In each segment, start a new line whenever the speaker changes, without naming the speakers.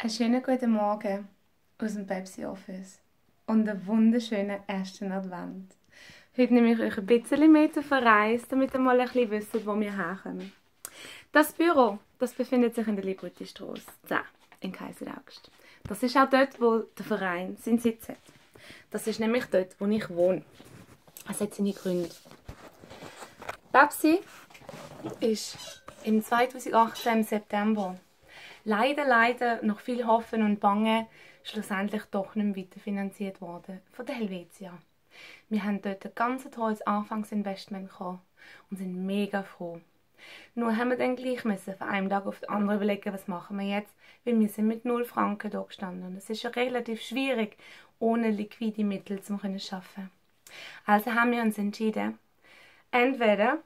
Einen schönen guten Morgen aus dem Pepsi Office und einen wunderschönen ersten Advent. Heute nehme ich euch ein bisschen mit auf eine Reise, damit ihr mal ein bisschen wisst, wo wir herkommen. Das Büro, das befindet sich in der Libertystrasse 10 in Kaiseraugst. Das ist auch dort, wo der Verein seinen Sitz hat. Das ist nämlich dort, wo ich wohne. Es hat seine Gründe. Pepsi ist im 2018 im September leider nach viel Hoffen und Bangen schlussendlich doch nicht mehr weiterfinanziert worden von der Helvetia. Wir haben dort ein ganz tolles Anfangsinvestment bekommen und sind mega froh. Nur haben wir dann gleich müssen von einem Tag auf den anderen überlegen, was machen wir jetzt, weil wir sind mit 0 Franken da gestanden und es ist ja relativ schwierig, ohne liquide Mittel zu arbeiten. Also haben wir uns entschieden, entweder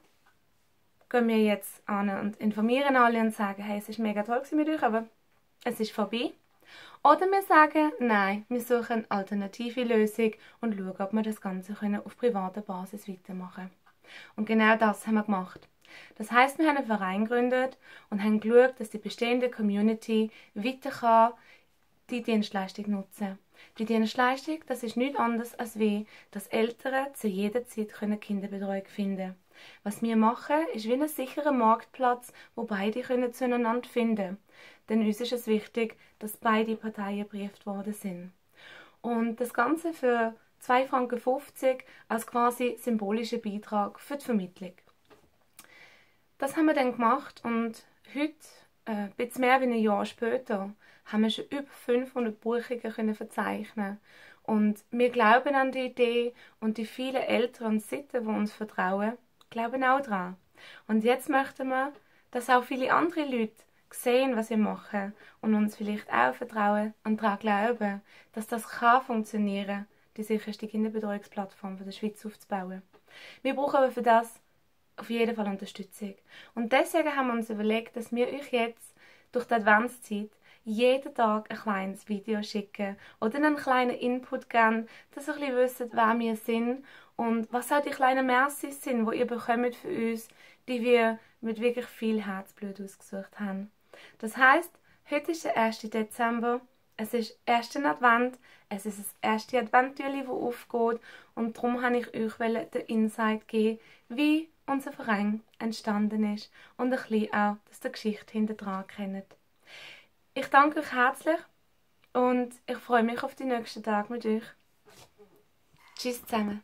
gehen wir jetzt an und informieren alle und sagen, hey, es ist mega toll mit euch, aber es ist vorbei. Oder wir sagen, nein, wir suchen eine alternative Lösung und schauen, ob wir das Ganze auf privater Basis weitermachen können. Und genau das haben wir gemacht. Das heisst, wir haben einen Verein gegründet und haben geschaut, dass die bestehende Community weiter die Dienstleistung nutzen kann. Die Dienstleistung, das ist nichts anderes als wie, dass Eltern zu jeder Zeit Kinderbetreuung finden können. Was wir machen, ist wie ein sicherer Marktplatz, wo beide zueinander finden können. Denn uns ist es wichtig, dass beide Parteien gebrieft worden sind. Und das Ganze für 2,50 Franken als quasi symbolischer Beitrag für die Vermittlung. Das haben wir dann gemacht und heute, ein bisschen mehr als ein Jahr später, haben wir schon über 500 Buchungen verzeichnen. Und wir glauben an die Idee und die vielen Eltern und Sitten, die uns vertrauen, glauben auch daran. Und jetzt möchten wir, dass auch viele andere Leute sehen, was wir machen und uns vielleicht auch vertrauen und daran glauben, dass das funktionieren kann, die sicherste Kinderbetreuungsplattform der Schweiz aufzubauen. Wir brauchen aber für das auf jeden Fall Unterstützung. Und deswegen haben wir uns überlegt, dass wir euch jetzt durch die Adventszeit jeden Tag ein kleines Video schicken oder einen kleinen Input geben, dass ihr ein bisschen wisst, wer wir sind und was auch die kleinen Mercis sind, die ihr bekommt für uns, die wir mit wirklich viel Herzblut ausgesucht haben. Das heisst, heute ist der 1. Dezember, es ist 1. Advent, es ist das erste Adventtürchen, das aufgeht und darum wollte ich euch den Insight geben, wie unser Verein entstanden ist und ein bisschen auch, dass ihr die Geschichte hinter dran kennt. Ich danke euch herzlich und ich freue mich auf die nächsten Tage mit euch. Tschüss zusammen.